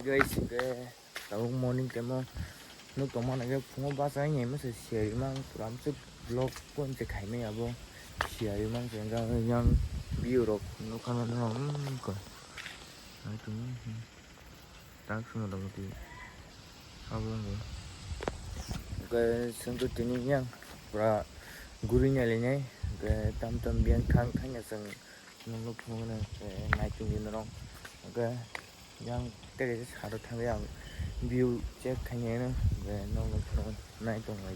guys, tao morning temo nó tao mong cái phong ba sáng ngày mới sẽ share mang làm chút vlog con sẽ khai mấy abo share mang sẽ ra yang view rồi nó không nó còn nói chúng tăng xuống đồng tiền abo này cái sang chút tiền nhang và gurunya le nhai cái tam tam biang khang khang nhà sang nó lúc phong này cái này chung đi nó cái yang cái cái sao được thằng cái view check khai nhé nữa về nó này trong này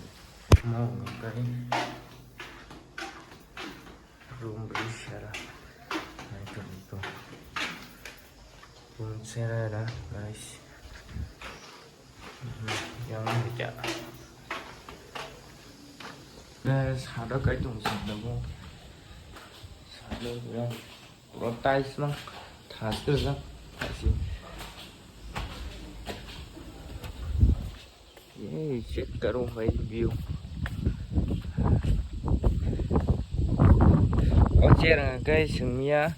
mau cái room berisiara này trong itu room saya ada guys yang baca guys ada cái trong sạch đâu không sạch đâu yang rotai semang thả từ ra thả gì check karo भाई view ở trên là cái sừng mía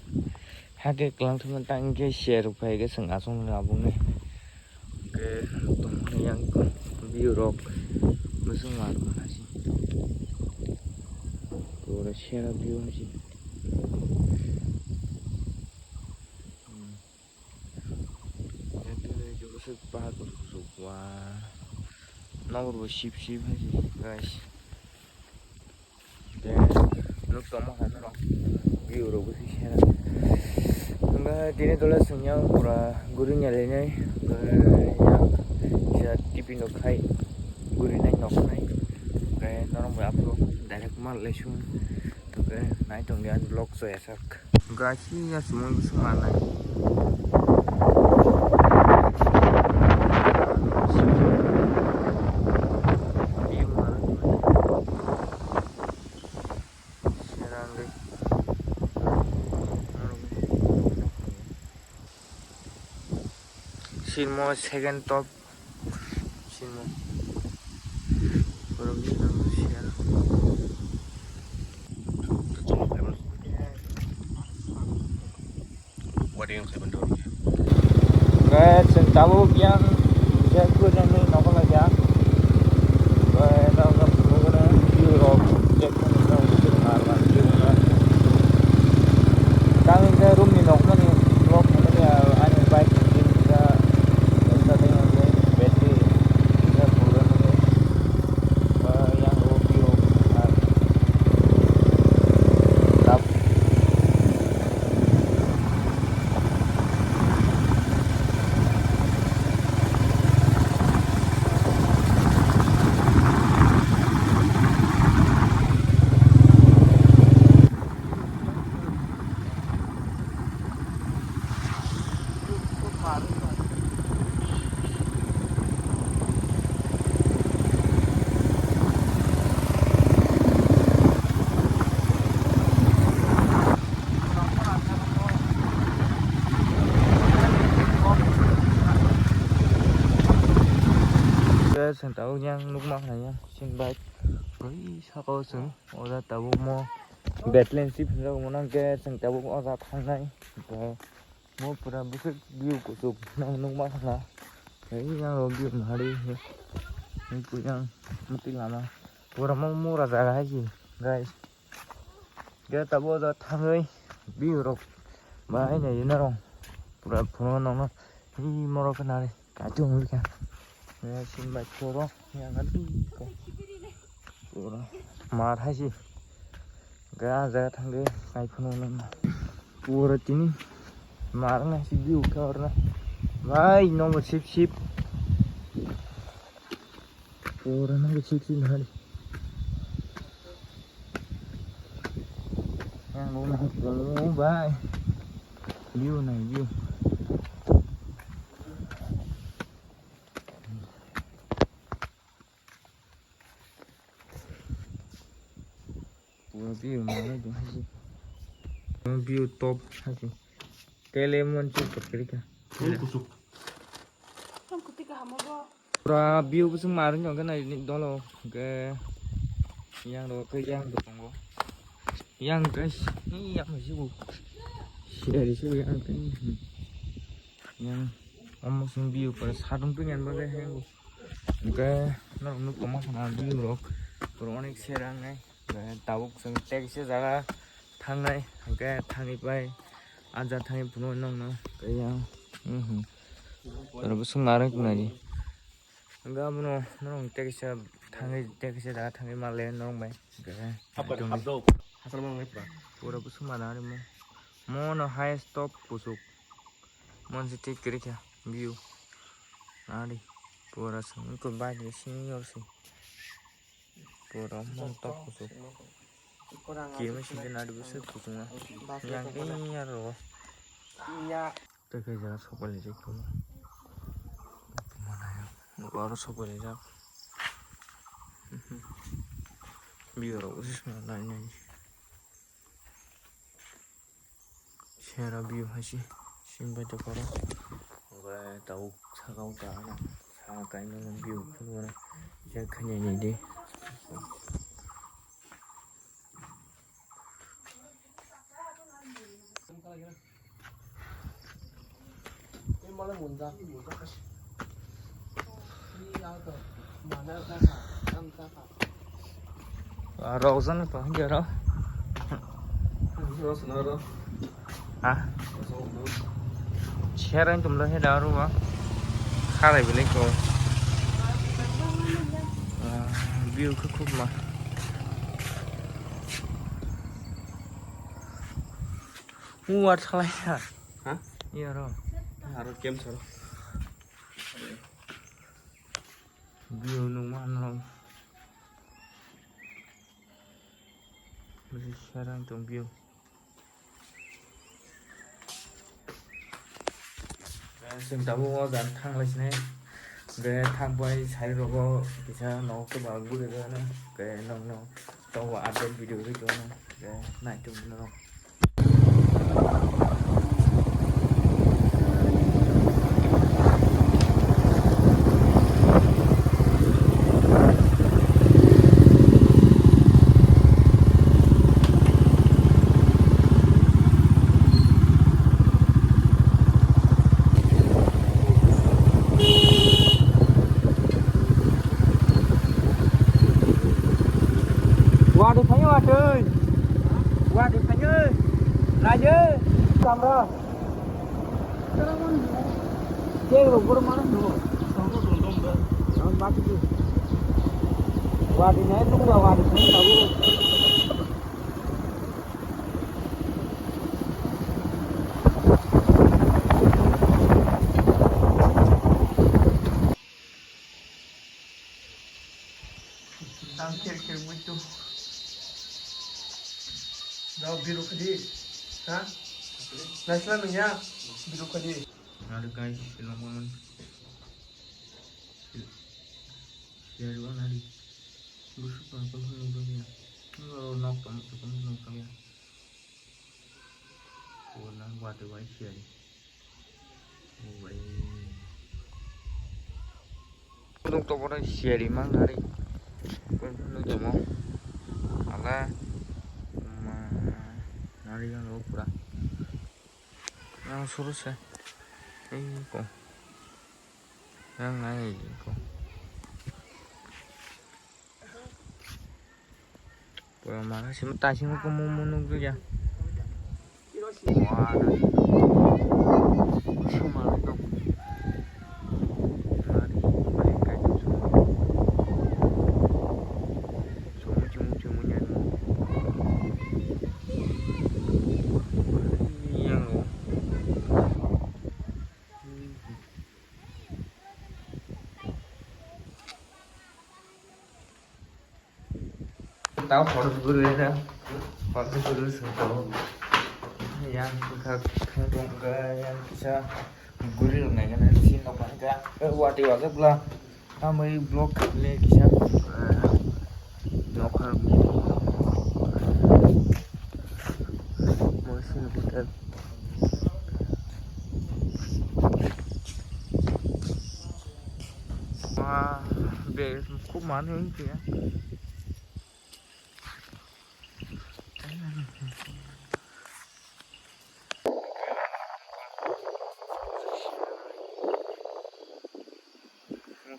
hai cái clang thôn tăng cái xe được phải cái sừng áo sông nào cũng này cái tùng này yang view rock mới sung mát mà gì rồi xe là view gì cái chỗ sức ba của sụp qua nó rồi ship hay gì guys để lúc đó mà nó rồi view rồi cái xe này mà tí nữa tôi là sinh nhau của guru nhà này này yang sẽ tipi nó khai guru này nó này cái nó mới upload direct mà lấy xuống cái này trong cái vlog rồi sao guys ya semua semua này Sinmo second top Sinmo baru kita share What yang saya bentuk cái sừng tàu yang sẽ cứ ra đây nó có là giá rồi nó gặp nó view rồi check nó sẽ là view đang cái room này nó có này vlog nó là anh bike sang tàu nhang lúc mắc này nhá xin bạch với sao có sướng ở ra tàu mua bẹt lên ship rồi muốn ăn cái sang tàu ở ra thang này và mua para bức view của chụp năng lúc mắc là thấy nhang rồi view mà đi nhưng cứ nhang một tí làm nào vừa mong mua ra giá cái gì guys cái tàu ra thang ấy view rồi mà cái này nó rồi para phun nó đi mua cái này cả chung luôn cả xin bạch cô đó nhà gắn cô đó mà thấy gì gà ra thằng đấy ai không nên mà cô rồi chín mà nó này xin view cao đó vai nó một ship cô rồi nó ship này nhà ngủ này ngủ vai view này view view mà nó cũng hay gì view top hay gì cái lemon chụp cái kia ra view cái mà nó cái này đó là cái yang đó cái yang được không yang cái yang mà siêu share đi siêu yang cái yang almost in view पर साधन तो ज्ञान बजे है वो उनके ना उन्हें कमाल ना view रोक पुराने शेरांग है ताबुक संग टैक्स से ज़्यादा थांग नहीं उनके थांगी पाए आज थांगी पुनः नंग ना कहीं terus sengarang kunani enggak mono nong tekisa dah tangi malen nong bay apa asal mana nih pura busuk mana ni mono highest top busuk mon siti kiri ya view nari pura seng ikut baik di sini orsi pura mon top busuk kiri masih di nadi busuk busuknya yang ini ya roh tekisa sopal aja kamu baru sopal aja biar aku sih nanya share view masih simpan cokoro gue tahu sakau kana sakai nang view keluar jangan nyanyi deh malah muncak kasih mana Rosen apa enggak roh Rosen ada ah share yang jumlah ada rumah kare beli ko view ke mah muat salah ya hah iya roh harus game solo view nung mana masih share yang view 지금 나보고 난 탕을 지내 그래 탕보이 자리로고 기사 넣고 막 그러잖아 그래 너또 앞에 비디오를 줘는 그래 나좀 넣어 qua đi Khánh ơi chơi qua đi Khánh ơi là chứ cầm ra chơi rồi cũng mà nó bắt đi qua đi nè đúng rồi qua đi Khánh đâu đang kira muito Dah biru kadi, ha? Naislah minyak biru kadi. Ada guys, film mana? Ya dua hari. Busuk apa nunggu ya? Kalau nak kamu nunggu ya. Oh, nak buat apa sih? Oh, baik. Untuk topor share mana hari? Nunggu mau? Alah. Nari yang lo pura yang suruh saya kok yang naik kok pura mana sih mata sih mau menunggu ya wah cuma itu nari mereka itu cuma nyanyi tao photograph guru ya photograph guru semua yang kita tunggu yang bisa guru này cái này xin đọc bản ra qua đi vào rất là tao mới blog lên kisah blog hơn mới xin được tên và về khúc mán hướng kìa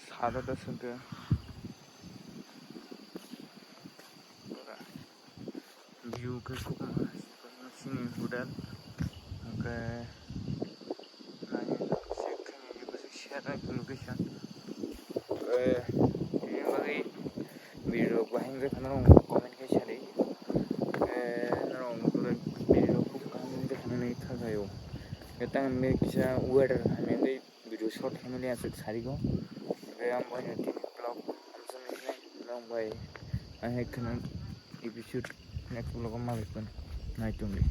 सादा दासंतो view ke खूप sini hudan oke location ini bagi video bahing ke kana comment ke share narong tulen video खूप kahing ke kana nei thagayo ketang me kisa weather hamende video short hamende asuk sarigo am boy TV vlog amson ne long boy I kana episode next vlog ma gekon naitumbi